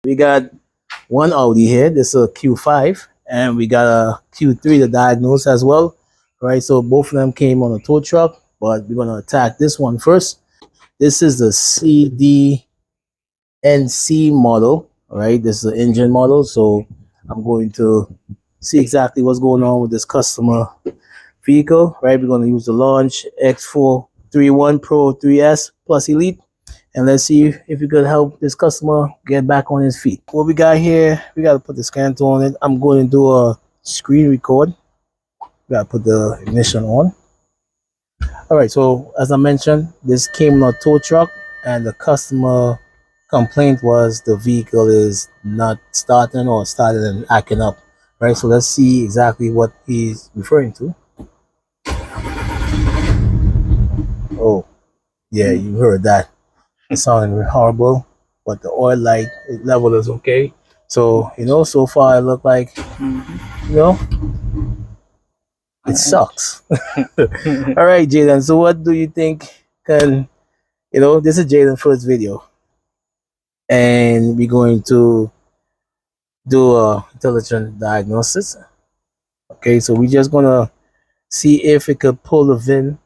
We got one Audi here. This is a Q5, and we got a Q3, the Diagnose as well. Right, so both of them came on a tow truck, but we're gonna attack this one first. This is the CDNC model. All right, this is the engine model. So I'm going to see exactly what's going on with this customer vehicle. Right, we're gonna use the launch X431 Pro 3S Plus Elite. And let's see if we could help this customer get back on his feet. What we got here, we got to put the scan tool on it. I'm going to do a screen record. We got to put the ignition on. All right, so as I mentioned, this came on a tow truck, and the customer complaint was the vehicle is not starting or started and acting up. Right, so let's see exactly what he's referring to. Oh, yeah, you heard that. It sounded horrible, but the oil light level is okay. So, so far it looked like, it sucks. All right, Jaden. So what do you think can, this is Jaden's first video. And we're going to do a intelligent diagnosis. Okay, so we're just going to see if it could pull the VIN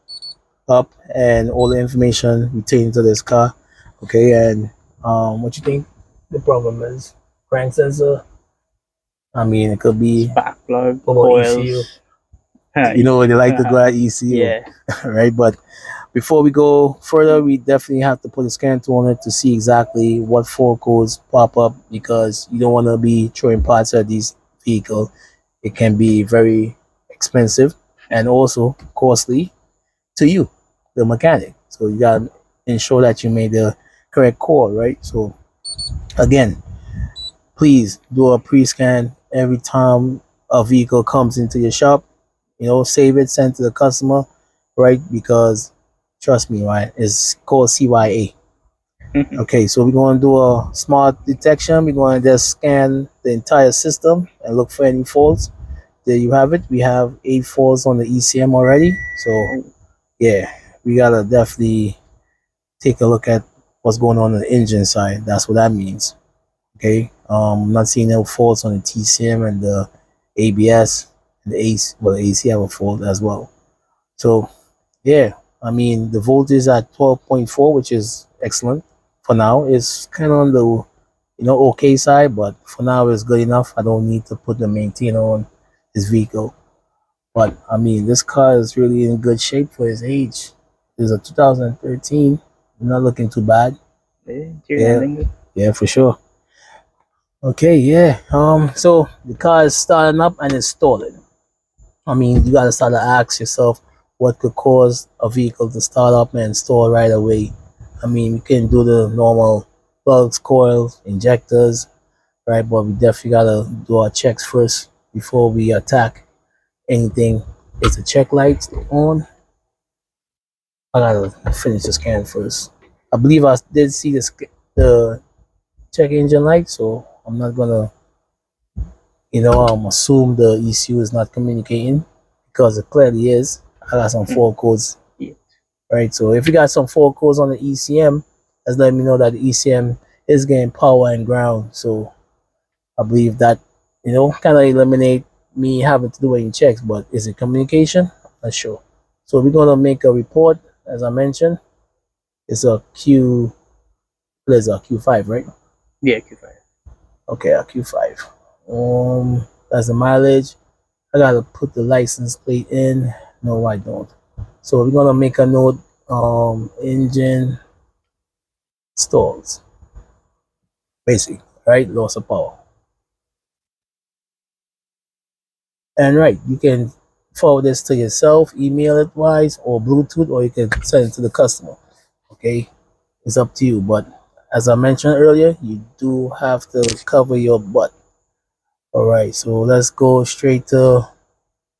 up and all the information retained to this car. Okay, and what you think the problem is? Crank sensor? I mean, it could be spark plug, coils. ECU. They like to go at ECU. Yeah. Right, but before we go further, we definitely have to put a scan tool on it to see exactly what fault codes pop up, because you don't want to be throwing parts at these vehicles. It can be very expensive and also costly to you, the mechanic. So you got to ensure that you made the correct call, right? So again, please do a pre-scan every time a vehicle comes into your shop. Save it, send to the customer, right? Because trust me, right, it's called CYA. Okay, so we're going to do a smart detection. We're going to just scan the entire system and look for any faults. There you have it. We have 8 faults on the ECM already. So yeah, we gotta definitely take a look at what's going on the engine side. That's what that means. Okay, I'm not seeing no faults on the TCM and the ABS and the AC. Well, the AC have a fault as well. So yeah, I mean, the voltage at 12.4, which is excellent for now. It's kind of on the okay side, but for now it's good enough. I don't need to put the maintainer on this vehicle. But I mean, this car is really in good shape for his age. It's a 2013. Not looking too bad. Yeah, for sure. Okay, yeah. So the car is starting up and it's stalling. I mean, you gotta start to ask yourself what could cause a vehicle to start up and stall right away. I mean, we can do the normal plugs, coils, injectors, right? But we definitely gotta do our checks first before we attack anything. Is the check light on? I gotta finish the scan first. I believe I did see the check engine light, so I'm not gonna assume the ECU is not communicating, because it clearly is. I got some fault codes. Right, so if you got some fault codes on the ECM, that's letting me know that the ECM is getting power and ground. So I believe that kind of eliminate me having to do any checks. But is it communication? I'm not sure. So we're gonna make a report. As I mentioned, it's a Q5, right? Yeah, Q5. Okay, a Q5. That's the mileage. I gotta put the license plate in. No, I don't. So we're gonna make a note. Engine stalls. Basically, right? Loss of power. And right, you can forward this to yourself, email it wise, or Bluetooth, or you can send it to the customer. Okay, it's up to you. But as I mentioned earlier, you do have to cover your butt. All right, so let's go straight to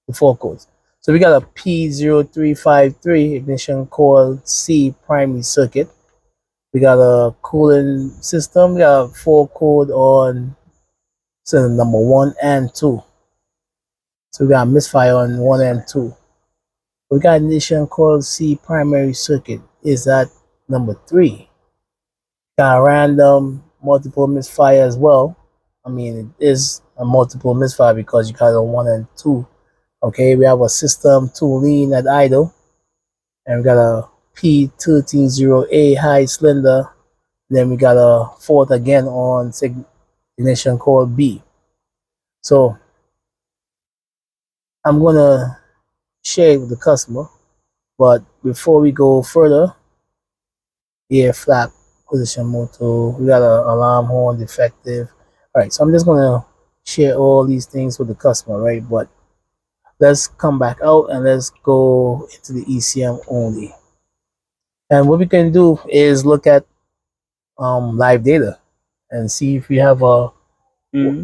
the fault codes. So we got a P0353 ignition coil C primary circuit. We got a cooling system. We got a fault code on cylinder number 1 and 2. So we got misfire on 1 and 2. We got ignition coil C primary circuit is at number 3. Got a random multiple misfire as well. I mean, it is a multiple misfire because you got a 1 and 2. Okay, we have a system 2 lean at idle, and we got a P0301 high cylinder. Then we got a fault again on ignition coil B. So I'm gonna share it with the customer, but before we go further, air flap position motor, we got an alarm horn defective. All right, so I'm just gonna share all these things with the customer, right? But let's come back out and let's go into the ECM only. And what we can do is look at live data and see if we have a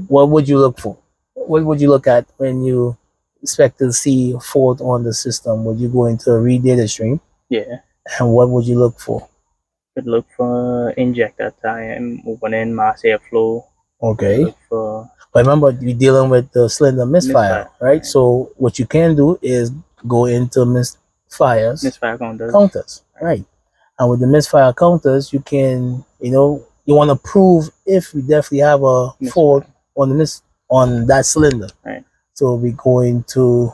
what would you look for? What would you look at when you expect to see a fault on the system? Would you go into a read data stream? Yeah. And what would you look for? Could look for injector time, opening mass airflow. Okay. Look for, but remember, we're dealing with the cylinder misfire, right? So what you can do is go into misfire counters, right? And with the misfire counters, you can, you want to prove if we definitely have a fault on on that cylinder. Right. So we're going to,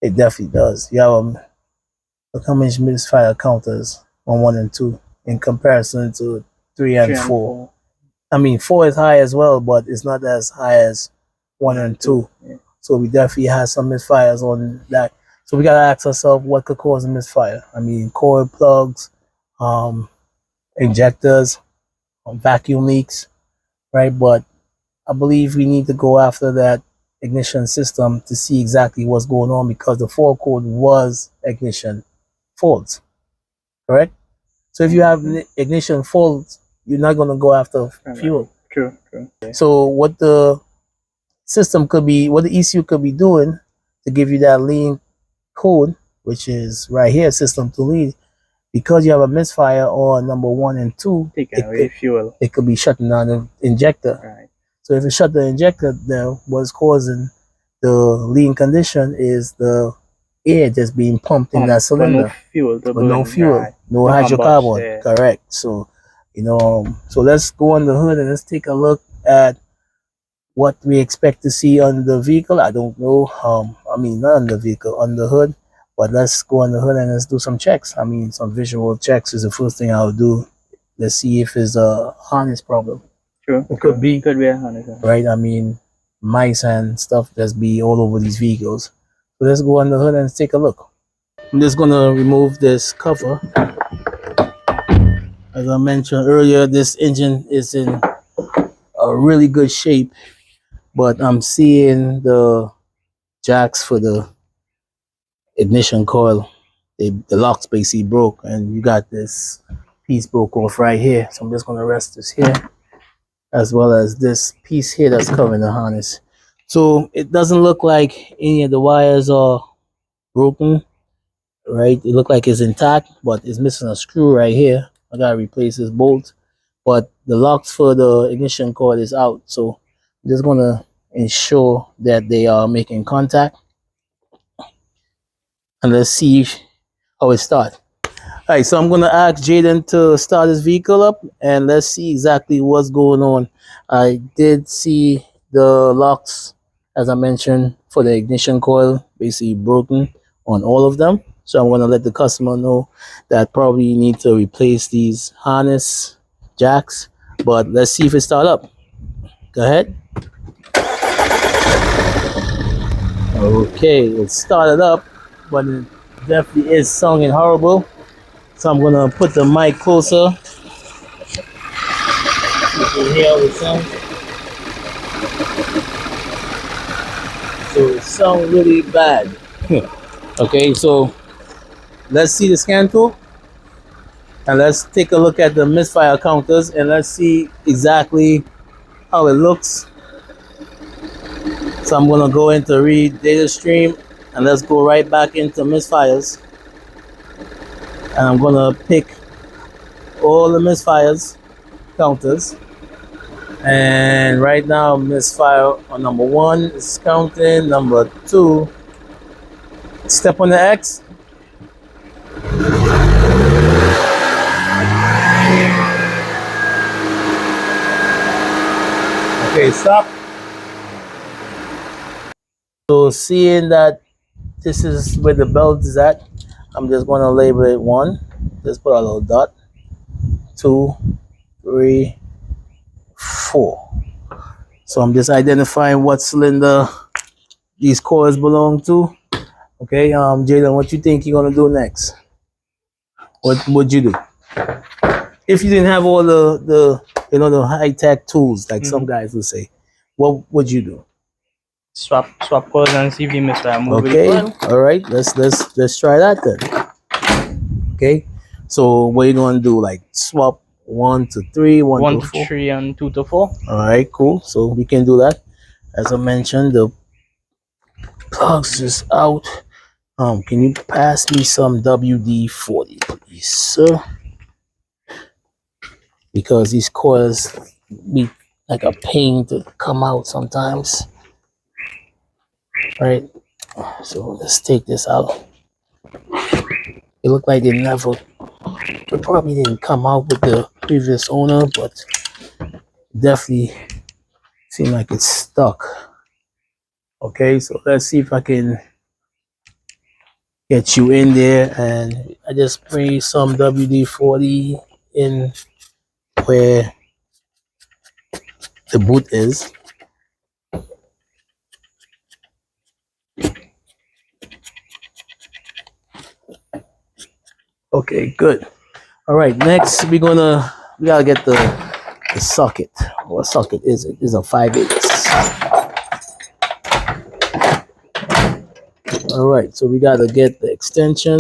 it definitely does. You have look how many misfire counters on 1 and 2 in comparison to 3 and 4. I mean, 4 is high as well, but it's not as high as 1 and 2. Yeah. So we definitely have some misfires on that. So we gotta ask ourselves what could cause a misfire. I mean, coil plugs, injectors, vacuum leaks, right? But I believe we need to go after that ignition system to see exactly what's going on, because the fault code was ignition faults, correct? So if you have ignition faults, you're not going to go after fuel. True. Okay. So what the system could be, what the ECU could be doing to give you that lean code, which is right here, system to lead, because you have a misfire on number 1 and 2, fuel. It could be shutting down the injector. Right. So if it shut the injector down, what's causing the lean condition is the air just being pumped in that cylinder. No fuel. Right. No hydrocarbon. Correct. So, so let's go on the hood and let's take a look at what we expect to see on the vehicle. I don't know. I mean, not on the vehicle, on the hood. But let's go on the hood and let's do some checks. I mean, some visual checks is the first thing I'll do. Let's see if it's a harness problem. True. It could be. Could be a harness. Right? I mean, mice and stuff just be all over these vehicles. So let's go on the hood and take a look. I'm just going to remove this cover. As I mentioned earlier, this engine is in a really good shape, but I'm seeing the jacks for the ignition coil, the locks basically broke, and you got this piece broke off right here. So I'm just going to rest this here, as well as this piece here that's covering the harness. So it doesn't look like any of the wires are broken, right? It looks like it's intact, but it's missing a screw right here. I gotta replace this bolt, but the locks for the ignition coil is out. So I'm just gonna ensure that they are making contact, and let's see how it starts. All right, so I'm gonna ask Jaden to start his vehicle up, and let's see exactly what's going on. I did see the locks, as I mentioned, for the ignition coil basically broken on all of them. So I'm going to let the customer know that probably you need to replace these harness jacks. But let's see if it starts up. Go ahead. Okay, it started up, but it definitely is sounding horrible. So I'm going to put the mic closer. You can hear all the sound. So it sounds really bad. Okay, so let's see the scan tool, and let's take a look at the misfire counters, and let's see exactly how it looks. So I'm going to go into read data stream, and let's go right back into misfires, and I'm going to pick all the misfires counters. And right now, misfire on number 1 is counting. Number 2, step on the X. Stop. So seeing that this is where the belt is at, I'm just going to label it 1. Just put a little dot. 2, 3, 4. So I'm just identifying what cylinder these coils belong to. Okay, Jalen, what you think you're gonna do next? What would you do if you didn't have all the the high tech tools like some guys would say? What would you do? Swap coils and see if the misfire move with the Okay, coil. all right. Let's try that then. Okay, so what are you gonna do? Like swap 1 to 3, 1 1 to to 4. 3 and 2 to 4. All right, cool. So we can do that. As I mentioned, the plugs is out. Can you pass me some WD-40, please, sir? Because these coils be like a pain to come out sometimes. Right? So let's take this out. It looked like it probably didn't come out with the previous owner, but definitely seemed like it's stuck. Okay, so let's see if I can get you in there, and I just spray some WD-40 in where the boot is. Okay, good. All right, next we gotta get the socket. What socket is it? It's a 5/8. All right, so we gotta get the extension.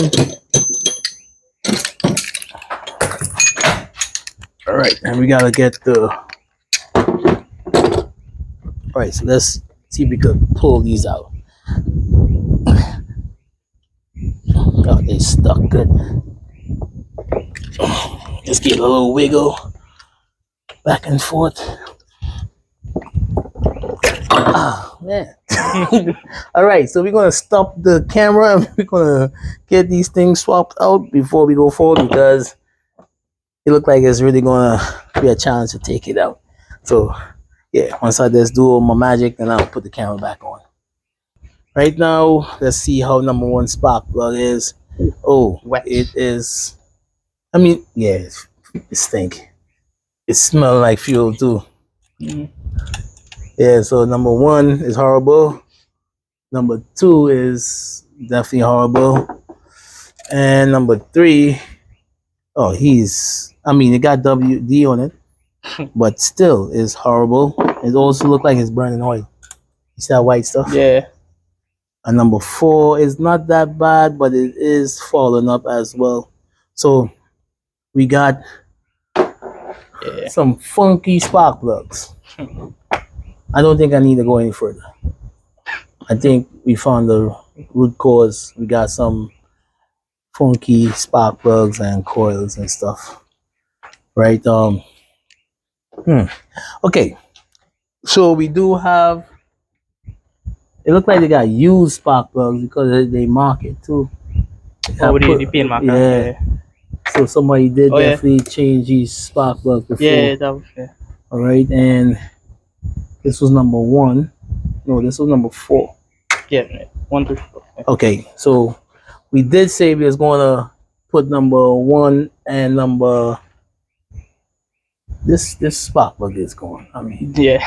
All right, and we gotta get the. All right, so let's see if we can pull these out. Oh, they stuck good. Just get a little wiggle back and forth. Ah, man. All right, so we're gonna stop the camera and we're gonna get these things swapped out before we go forward, because it looked like it's really gonna be a challenge to take it out. So yeah, once I just do all my magic, then I'll put the camera back on. Right now, let's see how number 1 spark plug is. Oh, Wet. it is. I mean, yeah, it stink. It smells like fuel too. Yeah, so number 1 is horrible. Number 2 is definitely horrible. And number 3, oh, it got WD on it, but still is horrible. It also looks like it's burning oil. You see that white stuff? Yeah. And number 4 is not that bad, but it is falling up as well. So we got some funky spark plugs. I don't think I need to go any further. I think we found the root cause. We got some funky spark plugs and coils and stuff. Right? Okay. So we do have. It looked like they got used spark plugs because they mark it too. Oh, the pin marker. Yeah. So somebody did Oh, definitely change these spark plugs before. Yeah, that was, yeah. All right, and this was number 1. No, this was number 4. Yeah, 1 to 4. Yeah. Okay, so we did say we was gonna put number 1 and number. This spark plug is gone. I mean, Yeah.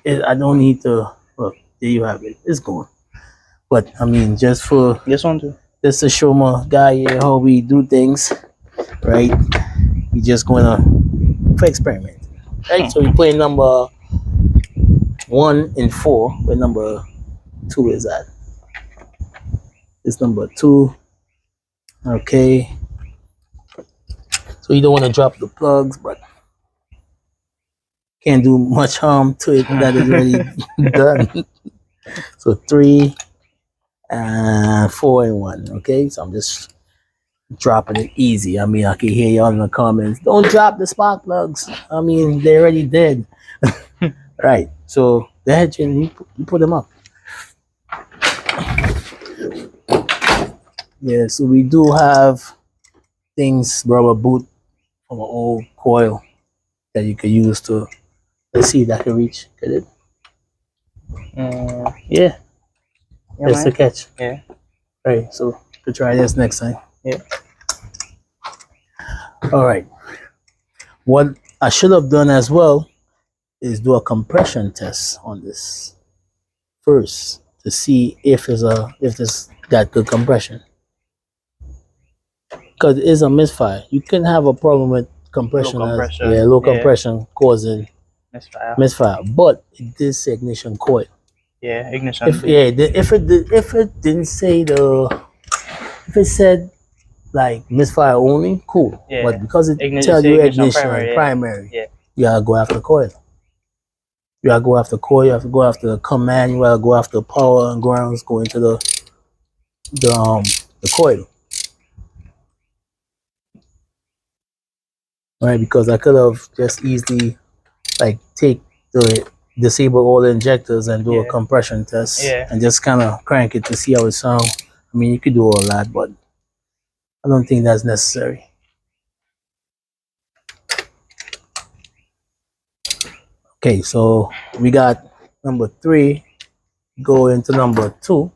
I don't need to look. There you have it. It's gone. But I mean, just for This one too. just to show my guy here how we do things, right? We just gonna for experiment, right? So we play number 1 and 4, where number 2 is at. It's number 2. Okay. So you don't want to drop the plugs, but can't do much harm to it that is already done. So 3 and 4 and 1. Okay, so I'm just dropping it easy. I mean, I can hear y'all in the comments. Don't drop the spark plugs. I mean, they already did. Right. So go ahead, Jim. You put them up. Yeah. So we do have things, rubber boot from an old coil that you can use to. Let's see if that can reach. Get it? Yeah, that's the man. catch. Yeah. Right, so to try this next time. Yeah. All right. What I should have done as well is do a compression test on this first to see if this got good compression. Because it is a misfire. You can have a problem with compression as low compression causing misfire, but it did say ignition coil. Yeah, ignition. If it didn't say if it said like misfire only, cool. Yeah. But because it tells you ignition primary, yeah. You gotta go after coil. You gotta go after coil. You have to go after the command. You gotta go after power and grounds. Go into the coil. All right, because I could have just easily like disable all the injectors and do a compression test and just kind of crank it to see how it sounds. I mean, you could do all that, but I don't think that's necessary. Okay, so we got number 3 go into number 2,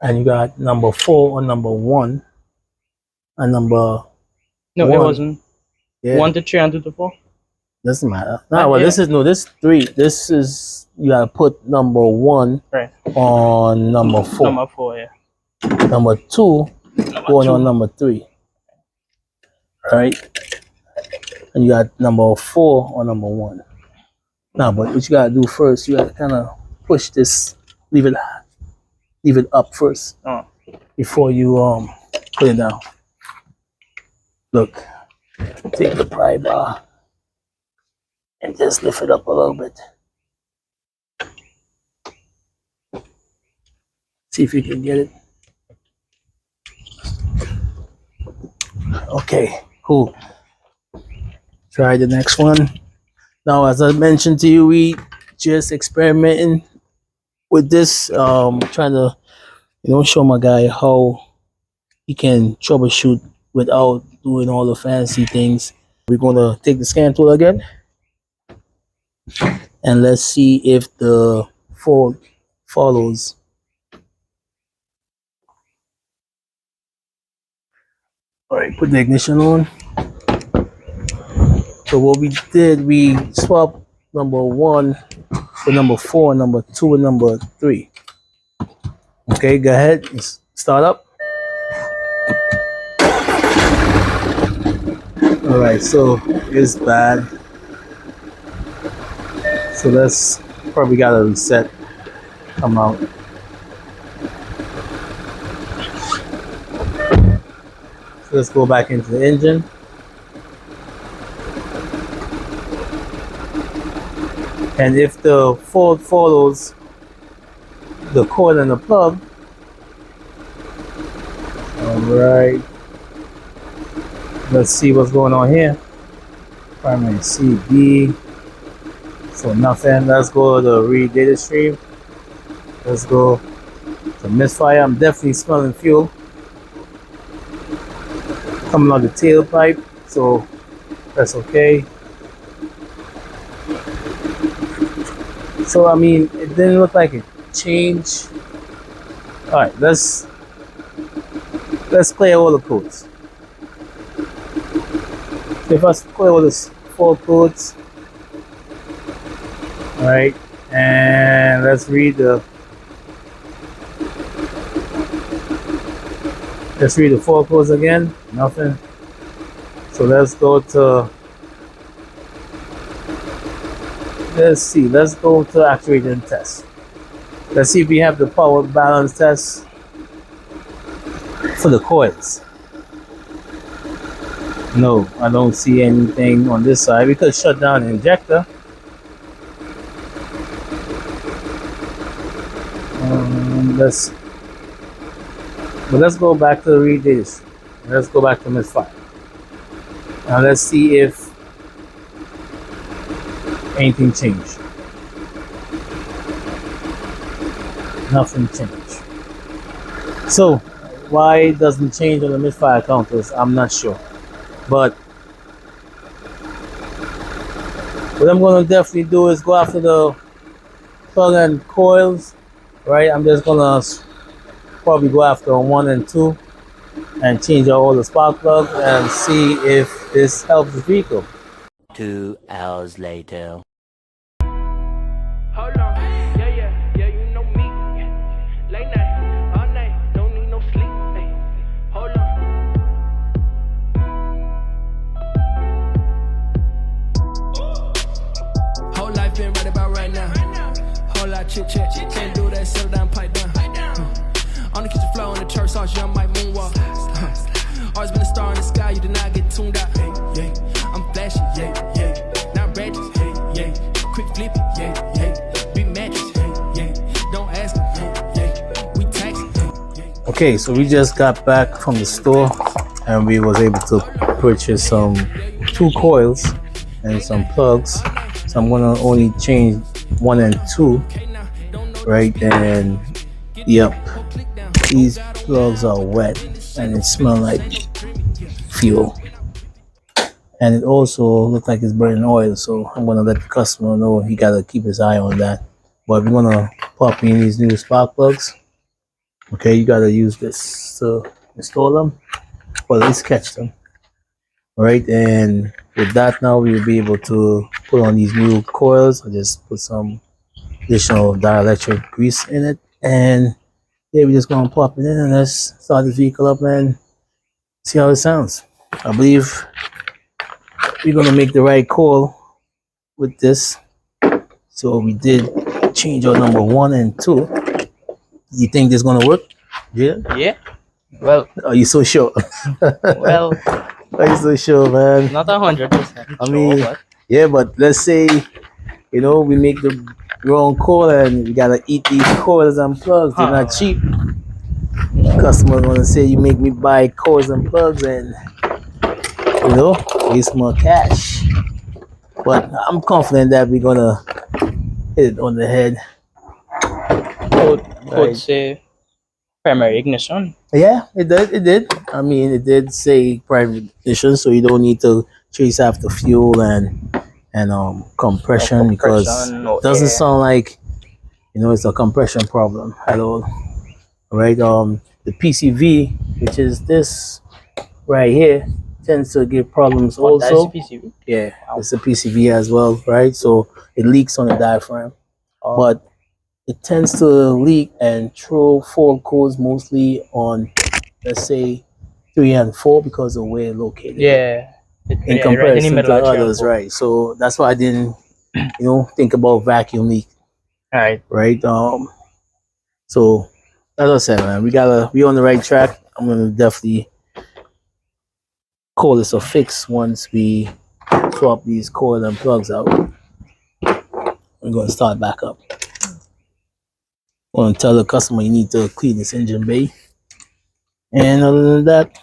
and you got number 4 on number 1, and number no, 1. It wasn't 1 to 3 and 2 to 4. Doesn't matter. No, well, this is 3. This is you gotta put number 1 on number 4. Number 4, yeah. Number 2 going on number 3. Right? And you got number 4 on number 1. Now, but what you gotta do first, you gotta kind of push this, leave it up first before you put it down. Look, take the pry bar and just lift it up a little bit. See if you can get it. Okay, cool. Try the next one. Now, as I mentioned to you, we just experimenting with this, trying to, show my guy how he can troubleshoot without doing all the fancy things. We're gonna take the scan tool again, and let's see if the fault follows. All right, put the ignition on. So what we did, we swapped number 1 with number 4, number 2 with number 3. Okay, go ahead, start up. All right, so it's bad. So let's probably gotta reset, come out. So let's go back into the engine. And if the fault follows the coil and the plug, all right, let's see what's going on here. Primary C, B, so nothing. Let's go to the read data stream. Let's go to Misfire. I'm definitely smelling fuel coming out the tailpipe, so that's okay. So I mean, it didn't look like it changed. All right, let's clear all the codes. So if I clear all the 4 codes, all right, and let's read the 4 codes again. Nothing. So let's go to. Let's see, let's go to actuator test. Let's see if we have the power balance test for the coils. No, I don't see anything on this side. We could shut down the injector. Let's go back to the read data. Let's go back to Misfire. Now let's see if anything changed. Nothing changed. So why it doesn't change on the Misfire counters, I'm not sure. But what I'm going to definitely do is go after the plug and coils, right? I'm just gonna probably go after on 1 and 2 and change out all the spark plugs and see if this helps the vehicle. 2 hours later. Hold on, yeah, you know me. Late night, all night, don't need no sleep. Ay, hold on. Whole life been right about right now. Whole lot chit chat, can't do that, settle down, pipe down. On the kitchen floor, on the church sauce, young Mike moonwalk. Always been a star in the sky, you did not get tuned out. Hey, yeah, I'm flashing, yeah. Not ratchets, hey, yeah. Quick flipping, yeah. Big matches, hey, yeah. Don't ask, yeah. We taxing, yeah. Okay, so we just got back from the store and we was able to purchase some 2 coils and some plugs. So I'm gonna only change 1 and 2, right? And yep, these plugs are wet and it smells like fuel, and it also looks like it's burning oil. So I'm gonna let the customer know he gotta keep his eye on that. But we're gonna pop in these new spark plugs. Okay, you gotta use this to install them, or at least catch them. All right, and with that, now we'll be able to put on these new coils. I just put some additional dielectric grease in it, and yeah, we're just gonna pop it in and let's start the vehicle up and see how it sounds. I believe we're gonna make the right call with this. So we did change our number 1 and 2. You think this is gonna work? Yeah. Yeah. Well, Are you so sure? well, Are you so sure, man? not 100%. I mean, sure, but yeah, but let's say, you know, we make the wrong call and we gotta eat these coils and plugs. They're not cheap. Customer gonna say you make me buy coils and plugs and, you know, waste more cash. But I'm confident that we're gonna hit it on the head. could say primary ignition. Yeah, it did. It did. I mean, it did say private ignition, so you don't need to chase after fuel and compression, because no it doesn't air. sound like, you know, it's a compression problem at all. Right? The PCV, which is this right here, tends to give problems Oh, that's also. PCV. Yeah, it's a PCV as well, right? So it leaks on the diaphragm, Oh, but it tends to leak and throw fault codes mostly on, let's say, 3 and 4 because of where it's located. yeah. In Right in the comparison middle to of others, triangle. right? So that's why I didn't, you know, think about vacuum leak, Alright. right? So as I said, man, we on the right track. I'm gonna definitely call this a fix once we swap these coil and plugs out. We're gonna start back up. I'm gonna tell the customer you need to clean this engine bay, and other than that,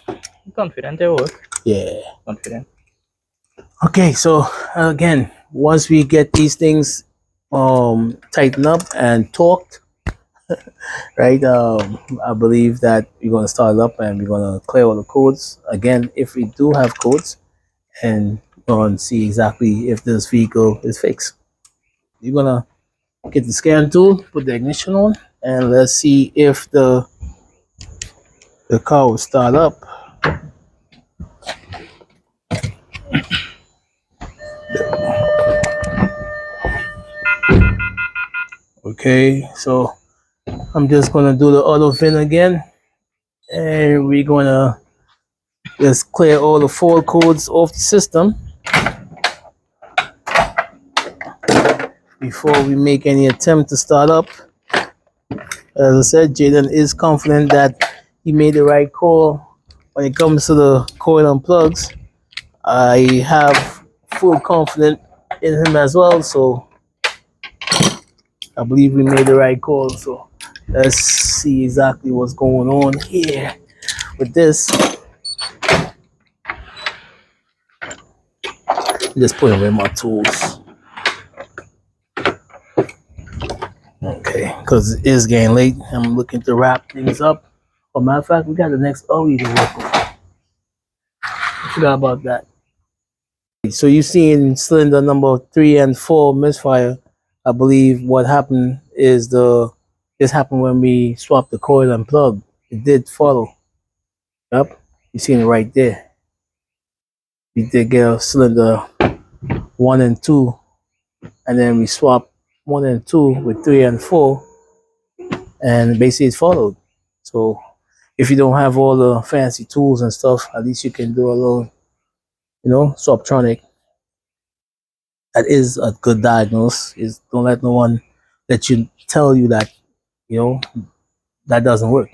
Confident they work. yeah. Confident. Okay, so again, once we get these things tightened up and torqued, right, I believe that we're gonna start up and we're gonna clear all the codes again if we do have codes, and go and see exactly if this vehicle is fixed. You're gonna get the scan tool, put the ignition on, and let's see if the car will start up. Okay, so I'm just gonna do the auto fin again, and we're gonna just clear all the fault codes off the system before we make any attempt to start up. As I said, Jaden is confident that he made the right call when it comes to the coil and plugs. I have full confidence in him as well, so I believe we made the right call. So let's see exactly what's going on here with this. Just put away my tools. Okay, because it is getting late. I'm looking to wrap things up. Oh, matter of fact, we got the next Audi to work on. I forgot about that. So you're seeing cylinder number 3 and 4 Misfire I believe what happened is this happened when we swapped the coil and plug. It did follow. Yep, you seen it right there. We did get a cylinder 1 and 2, and then we swapped 1 and 2 with 3 and 4, and basically it followed. So if you don't have all the fancy tools and stuff, at least you can do a little, swaptronic. That is a good diagnose. Is don't let no one tell you that, that doesn't work.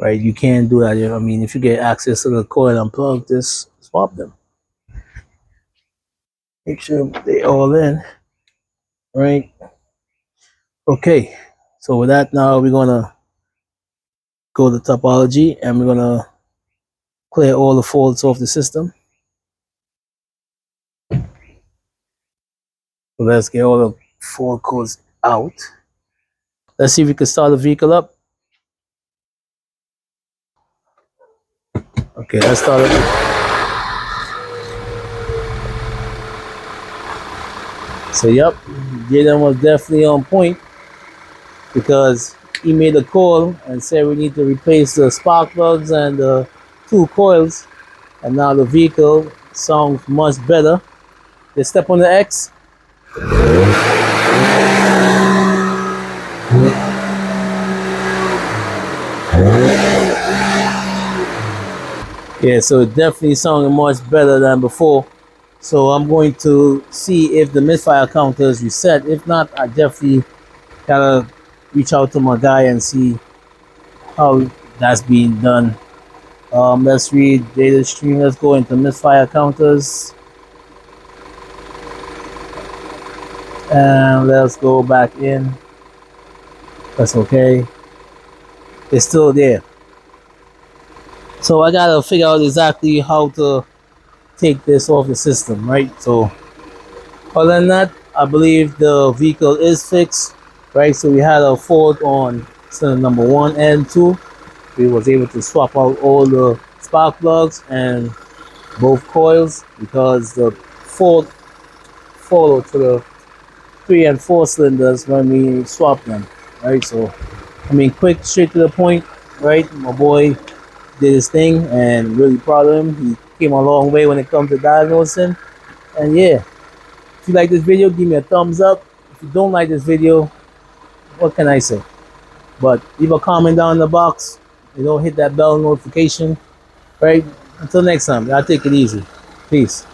Right? You can't do that. I mean, if you get access to the coil and plug, just swap them. Make sure they all in. Right? Okay. So with that, now we're gonna go to topology and we're gonna clear all the faults off the system. So let's get all the fault codes out. Let's see if we can start the vehicle up. Okay, let's start it. So yep, Jaden was definitely on point because he made a call and said we need to replace the spark plugs and the 2 coils, and now the vehicle sounds much better. Let's step on the X. Yeah, so it definitely sounded much better than before. So I'm going to see if the misfire counter is reset. If not, I definitely gotta reach out to my guy and see how that's being done. Let's read data stream. Let's go into misfire counters. And let's go back in. That's okay. It's still there. So I gotta figure out exactly how to take this off the system, right? So other than that, I believe the vehicle is fixed, right? So we had a fault on cylinder number 1 and 2. We was able to swap out all the spark plugs and both coils because the fault followed to the 3 and 4 cylinders when we swapped them, right? So I mean, quick, straight to the point, right? My boy did his thing and really proud of him. He came a long way when it comes to diagnosing. And yeah, if you like this video, give me a thumbs up. If you don't like this video, what can I say? But leave a comment down in the box. Hit that bell notification, right? Until next time, y'all take it easy. Peace.